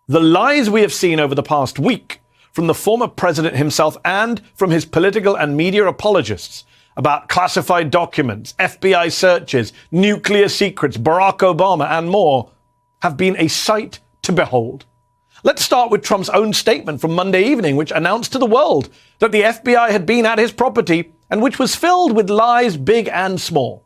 The lies we have seen over the past week from the former president himself and from his political and media apologists about classified documents, FBI searches, nuclear secrets, Barack Obama, and more have been a sight to behold. Let's start with Trump's own statement from Monday evening, which announced to the world that the FBI had been at his property and which was filled with lies big and small.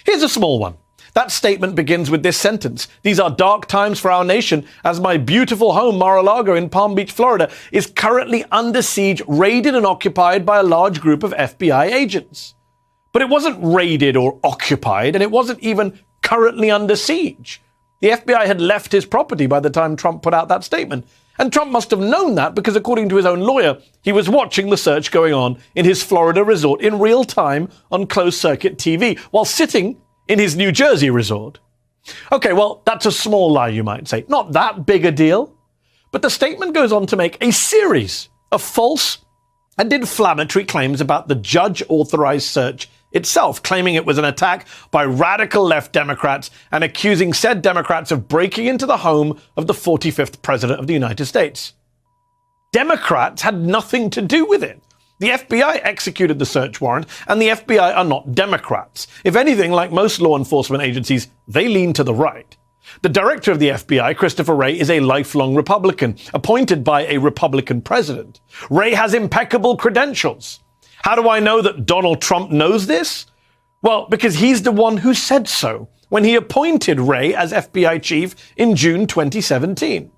Here's a small one. That statement begins with this sentence: "These are dark times for our nation as my beautiful home, Mar-a-Lago in Palm Beach, Florida, is currently under siege, raided and occupied by a large group of FBI agents." But it wasn't raided or occupied, and it wasn't even currently under siege. The FBI had left his property by the time Trump put out that statement. And Trump must have known that because, according to his own lawyer, he was watching the search going on in his Florida resort in real time on closed-circuit TV while sitting in his New Jersey resort. Okay, well, that's a small lie, you might say. Not that big a deal. But the statement goes on to make a series of false and inflammatory claims about the judge-authorized search itself, claiming it was an attack by radical left Democrats and accusing said Democrats of breaking into the home of the 45th president of the United States. Democrats had nothing to do with it. The FBI executed the search warrant, and the FBI are not Democrats. If anything, like most law enforcement agencies, they lean to the right. The director of the FBI, Christopher Wray, is a lifelong Republican, appointed by a Republican president. Wray has impeccable credentials. How do I know that Donald Trump knows this? Well, because he's the one who said so when he appointed Wray as FBI chief in June 2017.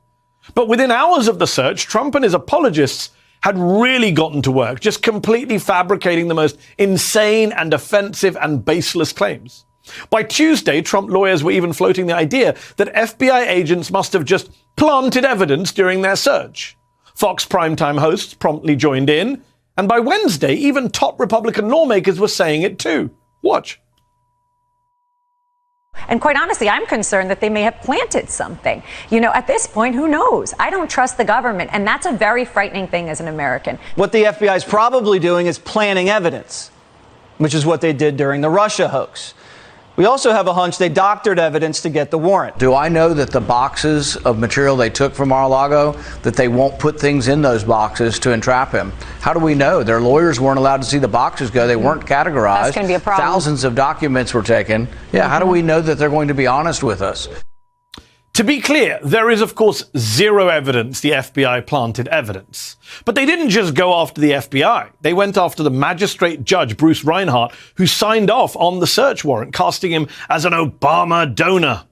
But within hours of the search, Trump and his apologists had really gotten to work, just completely fabricating the most insane and offensive and baseless claims. By Tuesday, Trump lawyers were even floating the idea that FBI agents must have just planted evidence during their search. Fox primetime hosts promptly joined in, and by Wednesday, even top Republican lawmakers were saying it too. Watch. And quite honestly, I'm concerned that they may have planted something. You know, at this point, who knows? I don't trust the government, and that's a very frightening thing as an American. What the FBI is probably doing is planting evidence, which is what they did during the Russia hoax. We also have a hunch they doctored evidence to get the warrant. Do I know that the boxes of material they took from Mar-a-Lago, that they won't put things in those boxes to entrap him? How do we know? Their lawyers weren't allowed to see the boxes go. They weren't categorized. That's going to be a problem. Thousands of documents were taken. Yeah, how do we know that they're going to be honest with us? To be clear, there is, of course, zero evidence the FBI planted evidence. But they didn't just go after the FBI. They went after the magistrate judge, Bruce Reinhart, who signed off on the search warrant, casting him as an Obama donor.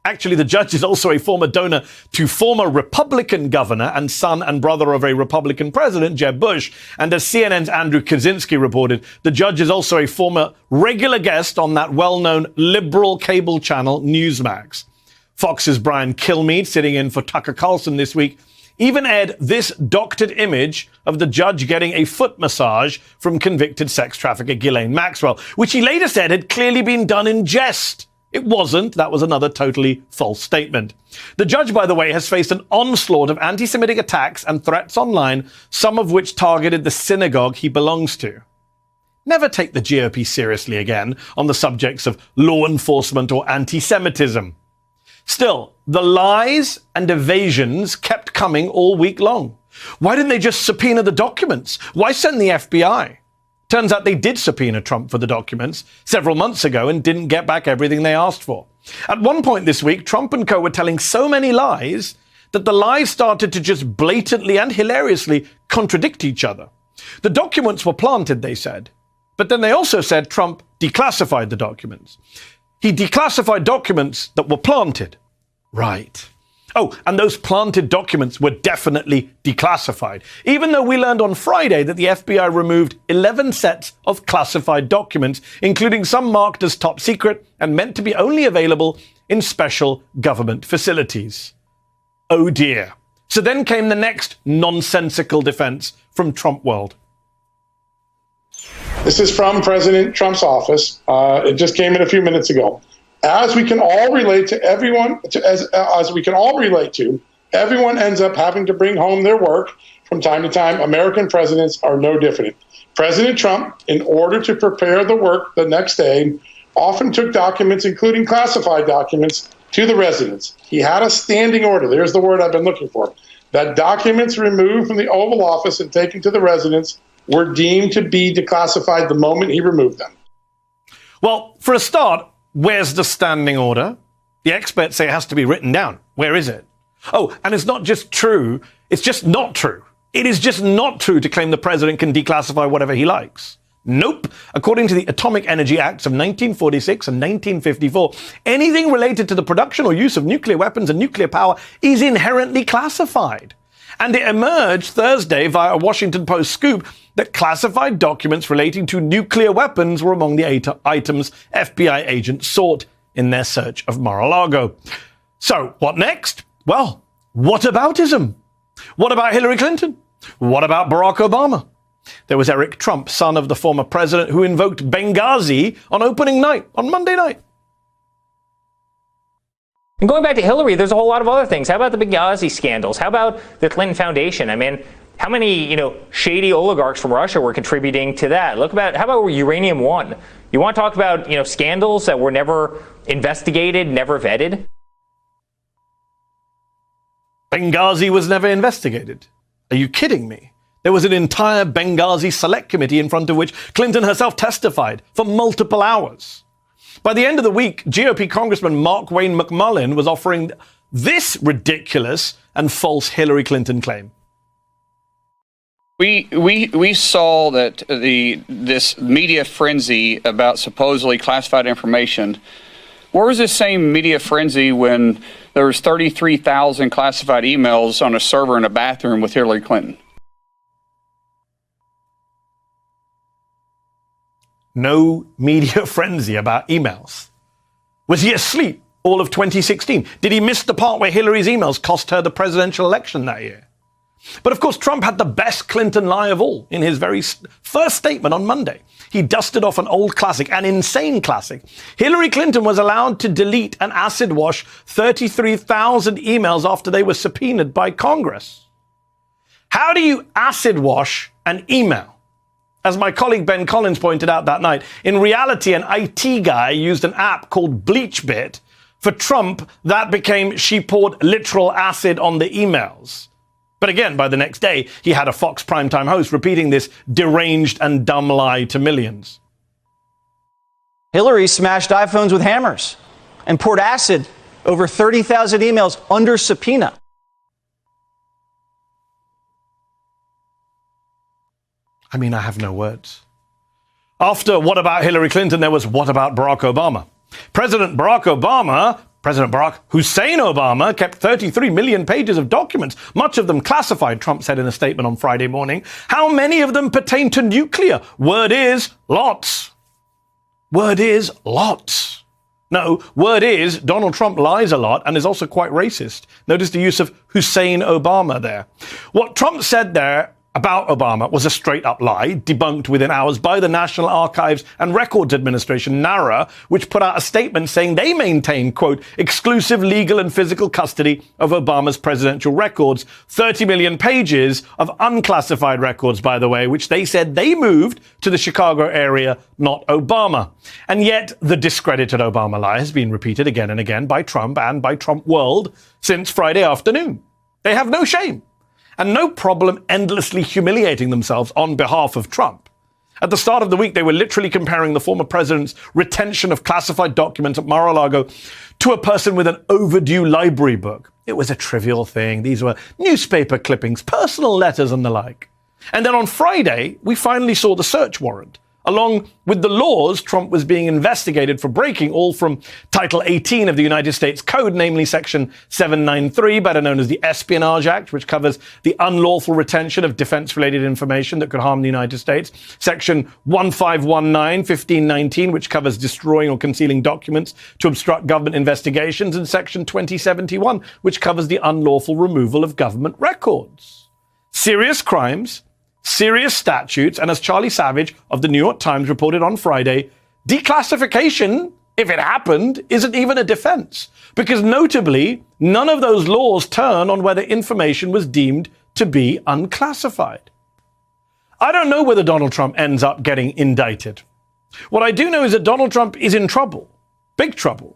Actually, the judge is also a former donor to former Republican governor and son and brother of a Republican president, Jeb Bush. And as CNN's Andrew Kaczynski reported, the judge is also a former regular guest on that well-known liberal cable channel, Newsmax. Fox's Brian Kilmeade, sitting in for Tucker Carlson this week, even aired this doctored image of the judge getting a foot massage from convicted sex trafficker Ghislaine Maxwell, which he later said had clearly been done in jest. It wasn't. That was another totally false statement. The judge, by the way, has faced an onslaught of anti-Semitic attacks and threats online, some of which targeted the synagogue he belongs to. Never take the GOP seriously again on the subjects of law enforcement or anti-Semitism. Still, the lies and evasions kept coming all week long. Why didn't they just subpoena the documents? Why send the FBI? Turns out they did subpoena Trump for the documents several months ago and didn't get back everything they asked for. At one point this week, Trump and co were telling so many lies that the lies started to just blatantly and hilariously contradict each other. The documents were planted, they said. But then they also said Trump declassified the documents. He declassified documents that were planted. Right. Oh, and those planted documents were definitely declassified, even though we learned on Friday that the FBI removed 11 sets of classified documents, including some marked as top secret and meant to be only available in special government facilities. Oh dear. So then came the next nonsensical defense from Trumpworld. This is from President Trump's office. It just came in a few minutes ago. As we can all relate to, everyone ends up having to bring home their work from time to time. American presidents are no different. President Trump, in order to prepare the work the next day, often took documents, including classified documents, to the residence. He had a standing order. There's the word I've been looking for. That documents removed from the Oval Office and taken to the residence were deemed to be declassified the moment he removed them. Well, for a start, where's the standing order? The experts say it has to be written down. Where is it? Oh, and it's not just true, it's just not true. It is just not true to claim the president can declassify whatever he likes. Nope. According to the Atomic Energy Acts of 1946 and 1954, anything related to the production or use of nuclear weapons and nuclear power is inherently classified. And it emerged Thursday via a Washington Post scoop that classified documents relating to nuclear weapons were among the items FBI agents sought in their search of Mar-a-Lago. So, what next? Well, whataboutism? What about Hillary Clinton? What about Barack Obama? There was Eric Trump, son of the former president, who invoked Benghazi on opening night, on Monday night. And going back to Hillary, there's a whole lot of other things. How about the Benghazi scandals? How about the Clinton Foundation? I mean, how many, shady oligarchs from Russia were contributing to that? How about Uranium One? You want to talk about, scandals that were never investigated, never vetted? Benghazi was never investigated. Are you kidding me? There was an entire Benghazi Select Committee in front of which Clinton herself testified for multiple hours. By the end of the week, GOP Congressman Mark Wayne McMullen was offering this ridiculous and false Hillary Clinton claim. We saw that this media frenzy about supposedly classified information. Where was this same media frenzy when there was 33,000 classified emails on a server in a bathroom with Hillary Clinton? No media frenzy about emails. Was he asleep all of 2016? Did he miss the part where Hillary's emails cost her the presidential election that year? But of course, Trump had the best Clinton lie of all in his very first statement on Monday. He dusted off an old classic, an insane classic. Hillary Clinton was allowed to delete and acid wash 33,000 emails after they were subpoenaed by Congress. How do you acid wash an email? As my colleague Ben Collins pointed out that night, in reality, an IT guy used an app called BleachBit. For Trump, that became she poured literal acid on the emails. But again, by the next day, he had a Fox primetime host repeating this deranged and dumb lie to millions. Hillary smashed iPhones with hammers and poured acid over 30,000 emails under subpoena. I mean, I have no words. After what about Hillary Clinton, there was what about Barack Obama? President Barack Hussein Obama kept 33 million pages of documents, much of them classified, Trump said in a statement on Friday morning. How many of them pertain to nuclear? Word is, lots. Word is, lots. No, word is, Donald Trump lies a lot and is also quite racist. Notice the use of Hussein Obama there. What Trump said there about Obama was a straight-up lie, debunked within hours by the National Archives and Records Administration, NARA, which put out a statement saying they maintain, quote, exclusive legal and physical custody of Obama's presidential records, 30 million pages of unclassified records, by the way, which they said they moved to the Chicago area, not Obama. And yet the discredited Obama lie has been repeated again and again by Trump and by Trumpworld since Friday afternoon. They have no shame and no problem endlessly humiliating themselves on behalf of Trump. At the start of the week, they were literally comparing the former president's retention of classified documents at Mar-a-Lago to a person with an overdue library book. It was a trivial thing. These were newspaper clippings, personal letters and the like. And then on Friday, we finally saw the search warrant. Along with the laws Trump was being investigated for breaking, all from Title 18 of the United States Code, namely Section 793, better known as the Espionage Act, which covers the unlawful retention of defense-related information that could harm the United States. Section 1519, 1519, which covers destroying or concealing documents to obstruct government investigations. And Section 2071, which covers the unlawful removal of government records. Serious crimes, serious statutes, and as Charlie Savage of the New York Times reported on Friday, declassification, if it happened, isn't even a defense. Because notably, none of those laws turn on whether information was deemed to be unclassified. I don't know whether Donald Trump ends up getting indicted. What I do know is that Donald Trump is in trouble, big trouble.